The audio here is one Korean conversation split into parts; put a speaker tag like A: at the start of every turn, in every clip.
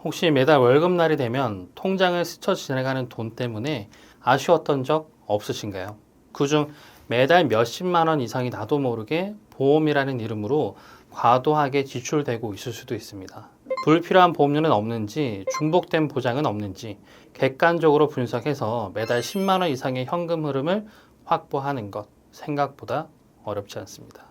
A: 혹시 매달 월급날이 되면 통장을 스쳐 지나가는 돈 때문에 아쉬웠던 적 없으신가요? 그중 매달 몇십만 원 이상이 나도 모르게 보험이라는 이름으로 과도하게 지출되고 있을 수도 있습니다. 불필요한 보험료는 없는지, 중복된 보장은 없는지 객관적으로 분석해서 매달 10만 원 이상의 현금 흐름을 확보하는 것 생각보다 어렵지 않습니다.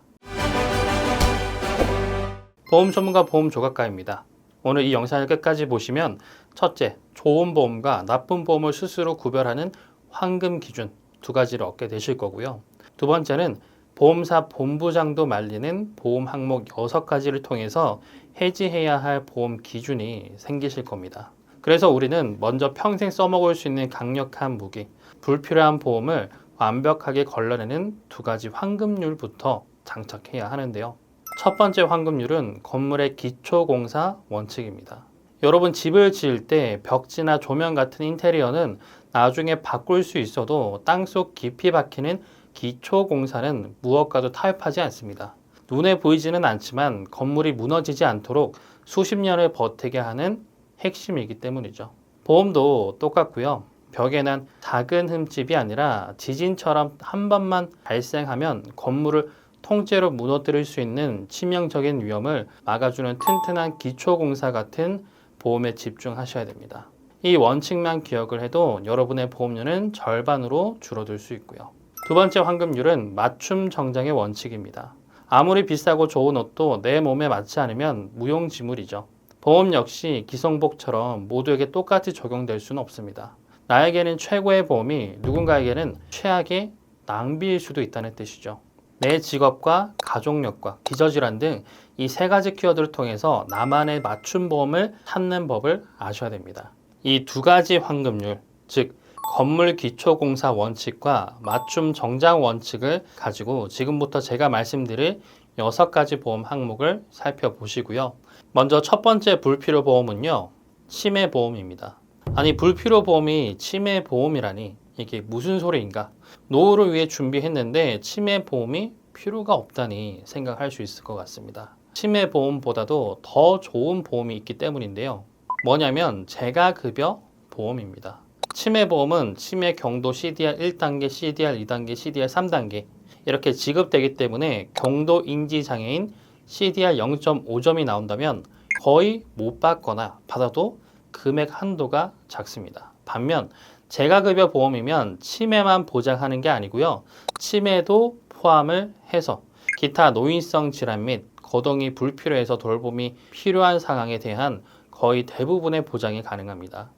A: 보험 전문가 보험 조각가입니다. 오늘 이 영상을 끝까지 보시면 첫째, 좋은 보험과 나쁜 보험을 스스로 구별하는 황금 기준 두 가지를 얻게 되실 거고요. 두 번째는 보험사 본부장도 말리는 보험 항목 6가지를 통해서 해지해야 할 보험 기준이 생기실 겁니다. 그래서 우리는 먼저 평생 써먹을 수 있는 강력한 무기, 불필요한 보험을 완벽하게 걸러내는 두 가지 황금률부터 장착해야 하는데요. 첫 번째 황금률은 건물의 기초공사 원칙입니다. 여러분 집을 지을 때 벽지나 조명 같은 인테리어는 나중에 바꿀 수 있어도 땅속 깊이 박히는 기초공사는 무엇과도 타협하지 않습니다. 눈에 보이지는 않지만 건물이 무너지지 않도록 수십 년을 버티게 하는 핵심이기 때문이죠. 보험도 똑같고요. 벽에 난 작은 흠집이 아니라 지진처럼 한 번만 발생하면 건물을 통째로 무너뜨릴 수 있는 치명적인 위험을 막아주는 튼튼한 기초공사 같은 보험에 집중하셔야 됩니다. 이 원칙만 기억을 해도 여러분의 보험료는 절반으로 줄어들 수 있고요. 두 번째 황금률은 맞춤 정장의 원칙입니다. 아무리 비싸고 좋은 옷도 내 몸에 맞지 않으면 무용지물이죠. 보험 역시 기성복처럼 모두에게 똑같이 적용될 수는 없습니다. 나에게는 최고의 보험이 누군가에게는 최악의 낭비일 수도 있다는 뜻이죠. 내 직업과 가족력과 기저질환 등 이 세 가지 키워드를 통해서 나만의 맞춤 보험을 찾는 법을 아셔야 됩니다. 이 두 가지 황금률, 즉 건물 기초공사 원칙과 맞춤 정장 원칙을 가지고 지금부터 제가 말씀드릴 6가지 보험 항목을 살펴보시고요. 먼저 첫 번째 불필요 보험은요, 치매 보험입니다. 아니 불필요 보험이 치매 보험이라니 이게 무슨 소리인가? 노후를 위해 준비했는데 치매 보험이 필요가 없다니 생각할 수 있을 것 같습니다. 치매 보험보다도 더 좋은 보험이 있기 때문인데요. 뭐냐면 재가급여 보험입니다. 치매 보험은 치매 경도 CDR 1단계, CDR 2단계, CDR 3단계 이렇게 지급되기 때문에 경도 인지 장애인 CDR 0.5점이 나온다면 거의 못 받거나 받아도 금액 한도가 작습니다. 반면 재가급여 보험이면 치매만 보장하는 게 아니고요. 치매도 포함을 해서 기타 노인성 질환 및 거동이 불필요해서 돌봄이 필요한 상황에 대한 거의 대부분의 보장이 가능합니다.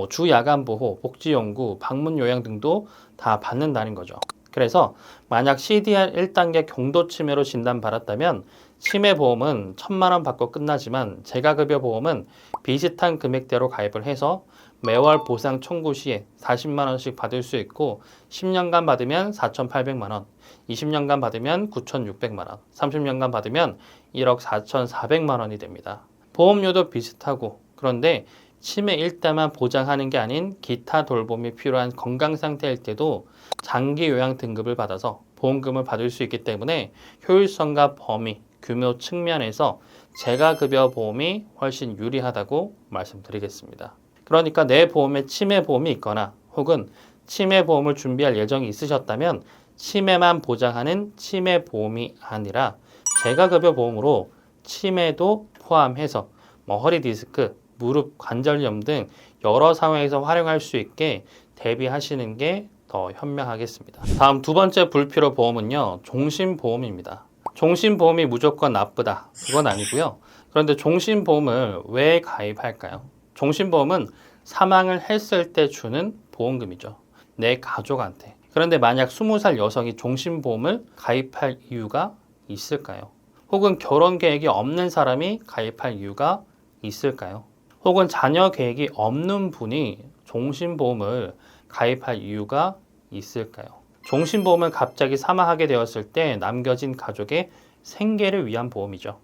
A: 주 야간 보호, 복지 연구, 방문 요양 등도 다 받는다는 거죠. 그래서 만약 CDR 1단계 경도 치매로 진단받았다면 치매 보험은 1,000만 원 받고 끝나지만 재가급여 보험은 비슷한 금액대로 가입을 해서 매월 보상 청구 시에 40만 원씩 받을 수 있고 10년간 받으면 4,800만 원, 20년간 받으면 9,600만 원, 30년간 받으면 1억 4,400만 원이 됩니다. 보험료도 비슷하고 그런데 치매 일대만 보장하는 게 아닌 기타 돌봄이 필요한 건강 상태일 때도 장기 요양 등급을 받아서 보험금을 받을 수 있기 때문에 효율성과 범위, 규모 측면에서 재가급여 보험이 훨씬 유리하다고 말씀드리겠습니다. 그러니까 내 보험에 치매 보험이 있거나 혹은 치매 보험을 준비할 예정이 있으셨다면 치매만 보장하는 치매 보험이 아니라 재가급여 보험으로 치매도 포함해서 허리 디스크, 무릎 관절염 등 여러 상황에서 활용할 수 있게 대비하시는 게 더 현명하겠습니다. 다음 두 번째 불필요 보험은요, 종신보험입니다. 종신보험이 무조건 나쁘다, 그건 아니고요. 그런데 종신보험을 왜 가입할까요? 종신보험은 사망을 했을 때 주는 보험금이죠. 내 가족한테. 그런데 만약 20살 여성이 종신보험을 가입할 이유가 있을까요? 혹은 결혼 계획이 없는 사람이 가입할 이유가 있을까요? 혹은 자녀 계획이 없는 분이 종신보험을 가입할 이유가 있을까요? 종신보험은 갑자기 사망하게 되었을 때 남겨진 가족의 생계를 위한 보험이죠.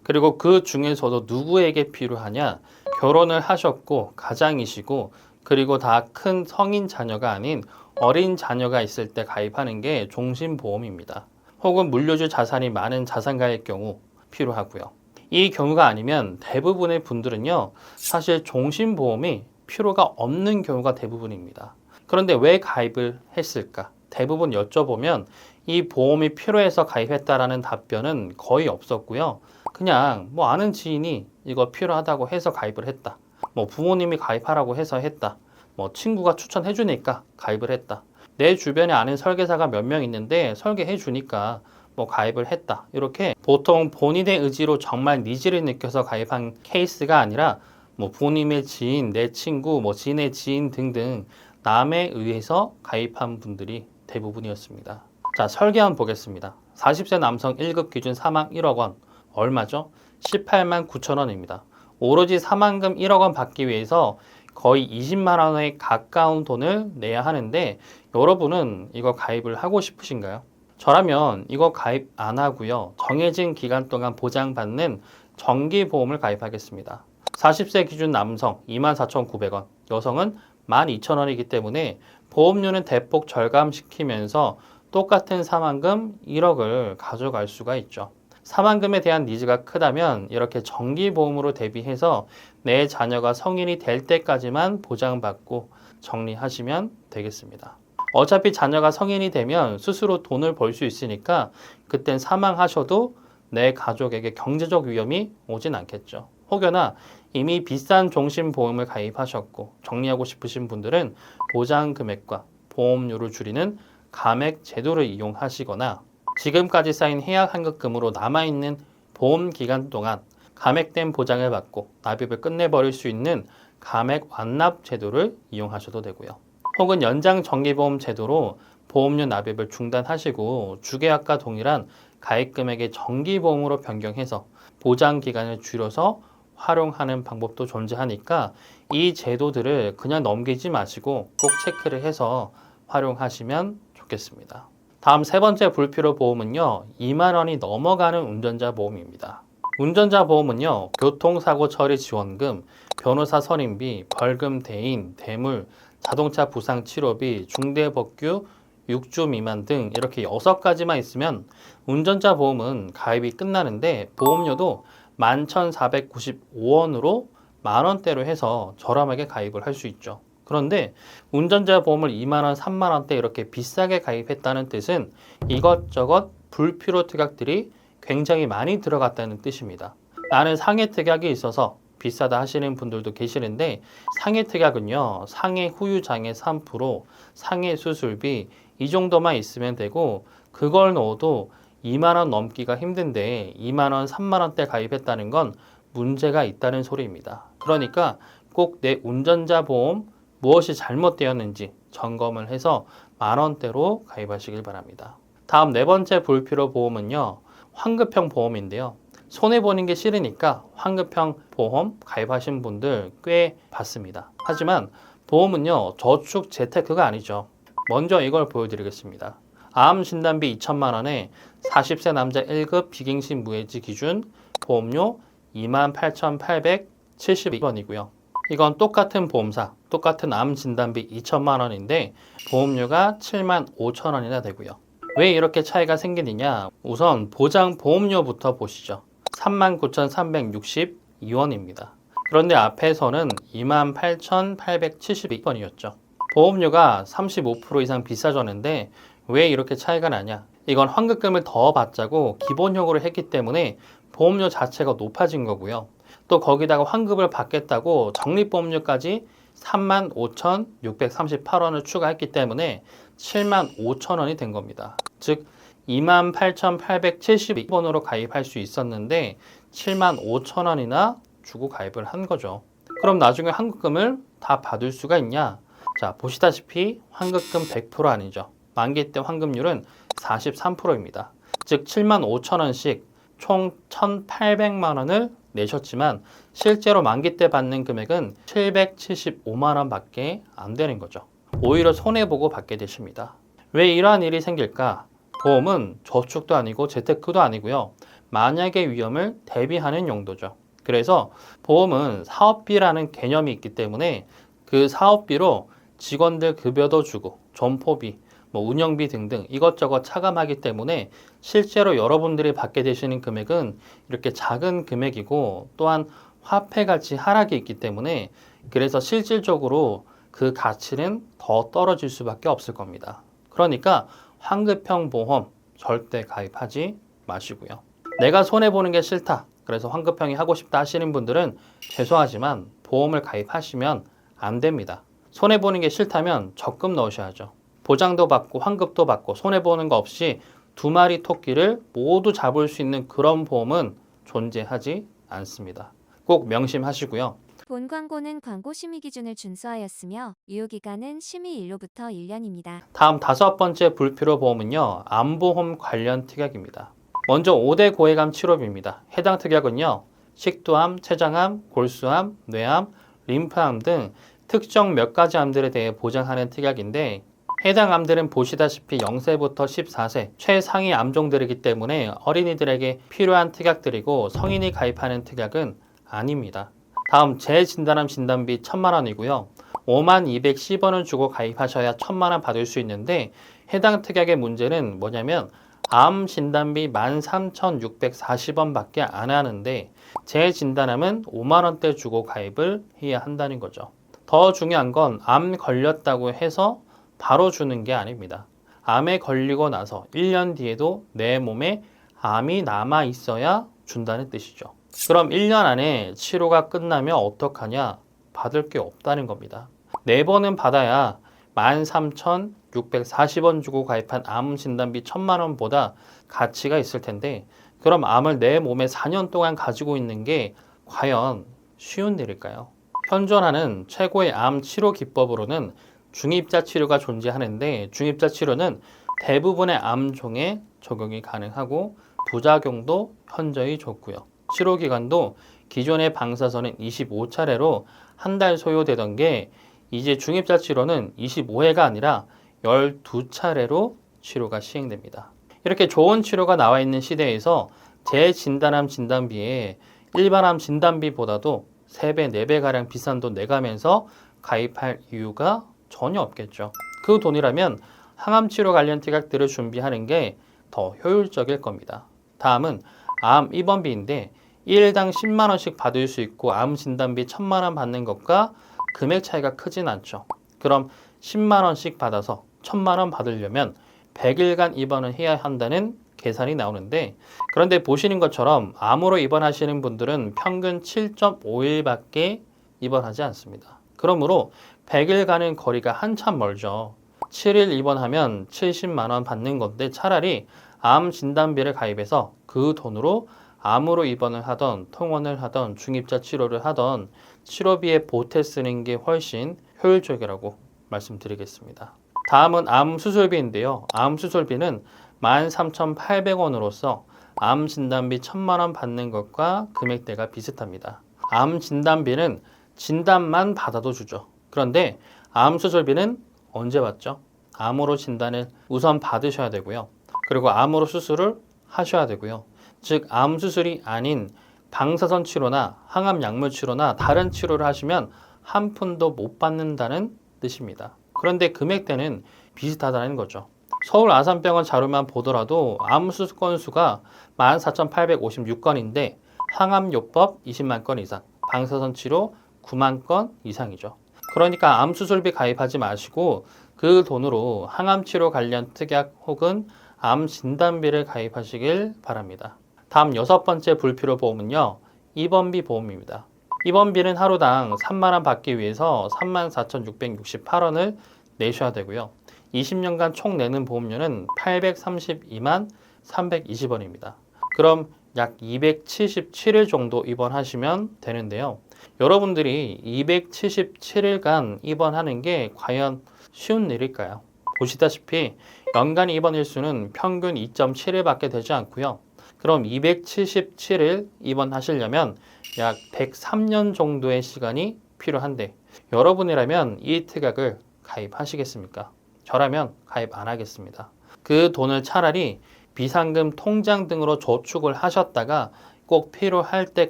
A: 그리고 그 중에서도 누구에게 필요하냐? 결혼을 하셨고 가장이시고 그리고 다 큰 성인 자녀가 아닌 어린 자녀가 있을 때 가입하는 게 종신보험입니다. 혹은 물려줄 자산이 많은 자산가의 경우 필요하고요. 이 경우가 아니면 대부분의 분들은요, 사실 종신보험이 필요가 없는 경우가 대부분입니다. 그런데 왜 가입을 했을까? 대부분 여쭤보면 이 보험이 필요해서 가입했다라는 답변은 거의 없었고요. 그냥 뭐 아는 지인이 이거 필요하다고 해서 가입을 했다. 뭐 부모님이 가입하라고 해서 했다. 뭐 친구가 추천해 주니까 가입을 했다. 내 주변에 아는 설계사가 몇 명 있는데 설계해 주니까 뭐 가입을 했다. 이렇게 보통 본인의 의지로 정말 니즈를 느껴서 가입한 케이스가 아니라 뭐 부모님의 지인, 내 친구, 뭐 지인의 지인 등등 남에 의해서 가입한 분들이 대부분이었습니다. 자, 설계 한번 보겠습니다. 40세 남성 1급 기준 사망 1억 원. 얼마죠? 18만 9천 원입니다. 오로지 사망금 1억 원 받기 위해서 거의 20만 원에 가까운 돈을 내야 하는데 여러분은 이거 가입을 하고 싶으신가요? 저라면 이거 가입 안 하고요. 정해진 기간 동안 보장받는 정기보험을 가입하겠습니다. 40세 기준 남성 24,900원, 여성은 12,000원이기 때문에 보험료는 대폭 절감시키면서 똑같은 사망금 1억을 가져갈 수가 있죠. 사망금에 대한 니즈가 크다면 이렇게 정기보험으로 대비해서 내 자녀가 성인이 될 때까지만 보장받고 정리하시면 되겠습니다. 어차피 자녀가 성인이 되면 스스로 돈을 벌 수 있으니까 그땐 사망하셔도 내 가족에게 경제적 위험이 오진 않겠죠. 혹여나 이미 비싼 종신보험을 가입하셨고 정리하고 싶으신 분들은 보장 금액과 보험료를 줄이는 감액 제도를 이용하시거나 지금까지 쌓인 해약 환급금으로 남아있는 보험 기간 동안 감액된 보장을 받고 납입을 끝내버릴 수 있는 감액 완납 제도를 이용하셔도 되고요. 혹은 연장 정기보험 제도로 보험료 납입을 중단하시고 주계약과 동일한 가입 금액의 정기보험으로 변경해서 보장 기간을 줄여서 활용하는 방법도 존재하니까 이 제도들을 그냥 넘기지 마시고 꼭 체크를 해서 활용하시면 좋겠습니다. 다음 세 번째 불필요 보험은요, 2만 원이 넘어가는 운전자 보험입니다. 운전자 보험은요, 교통사고 처리 지원금, 변호사 선임비, 벌금 대인, 대물, 자동차 부상 치료비, 중대법규 6주 미만 등 이렇게 6가지만 있으면 운전자 보험은 가입이 끝나는데 보험료도 11,495원으로 만원대로 해서 저렴하게 가입을 할 수 있죠. 그런데 운전자 보험을 2만원, 3만원대 이렇게 비싸게 가입했다는 뜻은 이것저것 불필요 특약들이 굉장히 많이 들어갔다는 뜻입니다. 나는 상해 특약이 있어서 비싸다 하시는 분들도 계시는데 상해 특약은요, 상해 후유장애 3%, 상해 수술비 이 정도만 있으면 되고 그걸 넣어도 2만원 넘기가 힘든데 2만원, 3만원대 가입했다는 건 문제가 있다는 소리입니다. 그러니까 꼭 내 운전자 보험 무엇이 잘못되었는지 점검을 해서 만원대로 가입하시길 바랍니다. 다음 네 번째 불필요 보험은요, 환급형 보험인데요. 손해보는 게 싫으니까 환급형 보험 가입하신 분들 꽤 봤습니다. 하지만 보험은요, 저축 재테크가 아니죠. 먼저 이걸 보여드리겠습니다. 암 진단비 2천만 원에 40세 남자 1급 비갱신 무해지 기준 보험료 28,872원이고요. 이건 똑같은 보험사, 똑같은 암 진단비 2천만 원인데 보험료가 7만 5천 원이나 되고요. 왜 이렇게 차이가 생기느냐? 우선 보장 보험료부터 보시죠. 39,362원입니다. 그런데 앞에서는 28,872원이었죠. 보험료가 35% 이상 비싸졌는데 왜 이렇게 차이가 나냐? 이건 환급금을 더 받자고 기본형으로 했기 때문에 보험료 자체가 높아진 거고요. 또 거기다가 환급을 받겠다고 적립보험료까지 35,638원을 추가했기 때문에 75,000원이 된 겁니다. 즉 28,872원으로 가입할 수 있었는데 75,000원이나 주고 가입을 한 거죠. 그럼 나중에 환급금을 다 받을 수가 있냐? 자, 보시다시피 환급금 100% 아니죠. 만기 때 환급률은 43%입니다. 즉 75,000원씩 총 1,800만 원을 내셨지만 실제로 만기 때 받는 금액은 775만 원밖에 안 되는 거죠. 오히려 손해보고 받게 되십니다. 왜 이러한 일이 생길까? 보험은 저축도 아니고 재테크도 아니고요. 만약의 위험을 대비하는 용도죠. 그래서 보험은 사업비라는 개념이 있기 때문에 그 사업비로 직원들 급여도 주고 점포비, 뭐 운영비 등등 이것저것 차감하기 때문에 실제로 여러분들이 받게 되시는 금액은 이렇게 작은 금액이고 또한 화폐 가치 하락이 있기 때문에 그래서 실질적으로 그 가치는 더 떨어질 수밖에 없을 겁니다. 그러니까 환급형 보험 절대 가입하지 마시고요. 내가 손해보는 게 싫다. 그래서 환급형이 하고 싶다 하시는 분들은 죄송하지만 보험을 가입하시면 안 됩니다. 손해보는 게 싫다면 적금 넣으셔야죠. 보장도 받고 환급도 받고 손해보는 거 없이 두 마리 토끼를 모두 잡을 수 있는 그런 보험은 존재하지 않습니다. 꼭 명심하시고요.
B: 본 광고는 광고 심의 기준을 준수하였으며 유효기간은 심의일로부터 1년입니다.
A: 다음 5번째 불필요 보험은요. 암보험 관련 특약입니다. 먼저 5대 고해감 치료비입니다. 해당 특약은요. 식도암, 췌장암, 골수암, 뇌암, 림프암 등 특정 몇 가지 암들에 대해 보장하는 특약인데 해당 암들은 보시다시피 0세부터 14세 최상위 암종들이기 때문에 어린이들에게 필요한 특약들이고 성인이 가입하는 특약은 아닙니다. 다음 재진단암 진단비 1,000만 원이고요. 5210원을 주고 가입하셔야 1,000만 원 받을 수 있는데 해당 특약의 문제는 뭐냐면 암 진단비 13,640원 밖에 안 하는데 재진단암은 5만 원대 주고 가입을 해야 한다는 거죠. 더 중요한 건 암 걸렸다고 해서 바로 주는 게 아닙니다. 암에 걸리고 나서 1년 뒤에도 내 몸에 암이 남아 있어야 준다는 뜻이죠. 그럼 1년 안에 치료가 끝나면 어떡하냐? 받을 게 없다는 겁니다. 4번은 받아야 13,640원 주고 가입한 암 진단비 1,000만 원보다 가치가 있을 텐데 그럼 암을 내 몸에 4년 동안 가지고 있는 게 과연 쉬운 일일까요? 현존하는 최고의 암 치료 기법으로는 중입자 치료가 존재하는데 중입자 치료는 대부분의 암종에 적용이 가능하고 부작용도 현저히 적고요. 치료 기간도 기존의 방사선은 25차례로 한 달 소요되던 게 이제 중입자 치료는 25회가 아니라 12차례로 치료가 시행됩니다. 이렇게 좋은 치료가 나와 있는 시대에서 재진단암 진단비에 일반암 진단비보다도 3배, 4배가량 비싼 돈 내가면서 가입할 이유가 전혀 없겠죠. 그 돈이라면 항암 치료 관련 특약들을 준비하는 게 더 효율적일 겁니다. 다음은 암 입원비인데 1일당 10만 원씩 받을 수 있고 암 진단비 1,000만 원 받는 것과 금액 차이가 크진 않죠. 그럼 10만 원씩 받아서 1,000만 원 받으려면 100일간 입원을 해야 한다는 계산이 나오는데 그런데 보시는 것처럼 암으로 입원하시는 분들은 평균 7.5일밖에 입원하지 않습니다. 그러므로 100일 가는 거리가 한참 멀죠. 7일 입원하면 70만 원 받는 건데 차라리 암 진단비를 가입해서 그 돈으로 암으로 입원을 하던 통원을 하던 중입자 치료를 하던 치료비에 보태 쓰는 게 훨씬 효율적이라고 말씀드리겠습니다. 다음은 암 수술비인데요. 암 수술비는 13,800원으로서 암 진단비 1,000만 원 받는 것과 금액대가 비슷합니다. 암 진단비는 진단만 받아도 주죠. 그런데 암 수술비는 언제 받죠? 암으로 진단을 우선 받으셔야 되고요. 그리고 암으로 수술을 하셔야 되고요. 즉 암 수술이 아닌 방사선 치료나 항암 약물 치료나 다른 치료를 하시면 한 푼도 못 받는다는 뜻입니다. 그런데 금액대는 비슷하다는 거죠. 서울 아산병원 자료만 보더라도 암 수술 건수가 14,856건인데 항암요법 20만 건 이상, 방사선 치료 9만 건 이상이죠. 그러니까 암 수술비 가입하지 마시고 그 돈으로 항암 치료 관련 특약 혹은 암 진단비를 가입하시길 바랍니다. 다음 6번째 불필요 보험은요. 입원비 보험입니다. 입원비는 하루당 3만 원 받기 위해서 34,668원을 내셔야 되고요. 20년간 총 내는 보험료는 832만 320원입니다. 그럼 약 277일 정도 입원하시면 되는데요. 여러분들이 277일간 입원하는 게 과연 쉬운 일일까요? 보시다시피 연간 입원 일수는 평균 2.7일밖에 되지 않고요. 그럼 277일 입원하시려면 약 103년 정도의 시간이 필요한데 여러분이라면 이 특약을 가입하시겠습니까? 저라면 가입 안 하겠습니다. 그 돈을 차라리 비상금 통장 등으로 저축을 하셨다가 꼭 필요할 때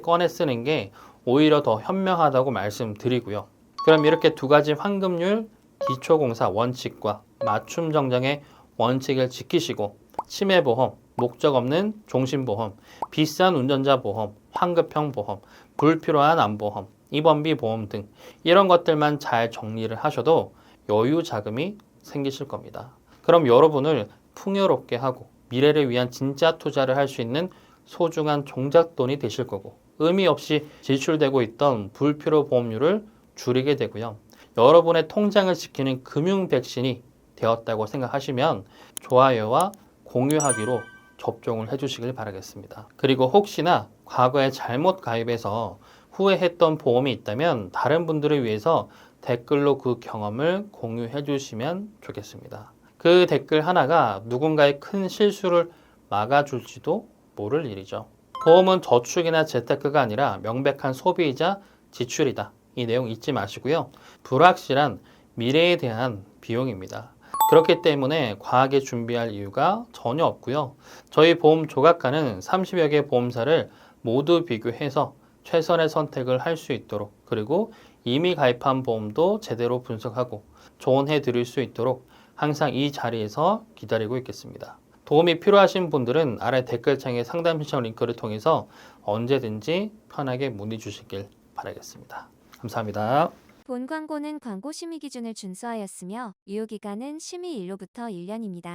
A: 꺼내 쓰는 게 오히려 더 현명하다고 말씀드리고요. 그럼 이렇게 두 가지 환급률 기초공사 원칙과 맞춤 정장의 원칙을 지키시고 치매보험, 목적 없는 종신보험, 비싼 운전자 보험, 환급형 보험, 불필요한 암보험, 입원비 보험 등 이런 것들만 잘 정리를 하셔도 여유 자금이 생기실 겁니다. 그럼 여러분을 풍요롭게 하고 미래를 위한 진짜 투자를 할 수 있는 소중한 종잣돈이 되실 거고 의미 없이 지출되고 있던 불필요 보험료를 줄이게 되고요. 여러분의 통장을 지키는 금융 백신이 되었다고 생각하시면 좋아요와 공유하기로 접종을 해주시길 바라겠습니다. 그리고 혹시나 과거에 잘못 가입해서 후회했던 보험이 있다면 다른 분들을 위해서 댓글로 그 경험을 공유해 주시면 좋겠습니다. 그 댓글 하나가 누군가의 큰 실수를 막아줄지도 모를 일이죠. 보험은 저축이나 재테크가 아니라 명백한 소비이자 지출이다. 이 내용 잊지 마시고요. 불확실한 미래에 대한 비용입니다. 그렇기 때문에 과하게 준비할 이유가 전혀 없고요. 저희 보험 조각가는 30여 개 보험사를 모두 비교해서 최선의 선택을 할 수 있도록 그리고 이미 가입한 보험도 제대로 분석하고 조언해 드릴 수 있도록 항상 이 자리에서 기다리고 있겠습니다. 도움이 필요하신 분들은 아래 댓글창에 상담 신청 링크를 통해서 언제든지 편하게 문의 주시길 바라겠습니다. 감사합니다.
B: 본 광고는 광고 심의 기준을 준수하였으며 유효기간은 심의 일로부터 1년입니다.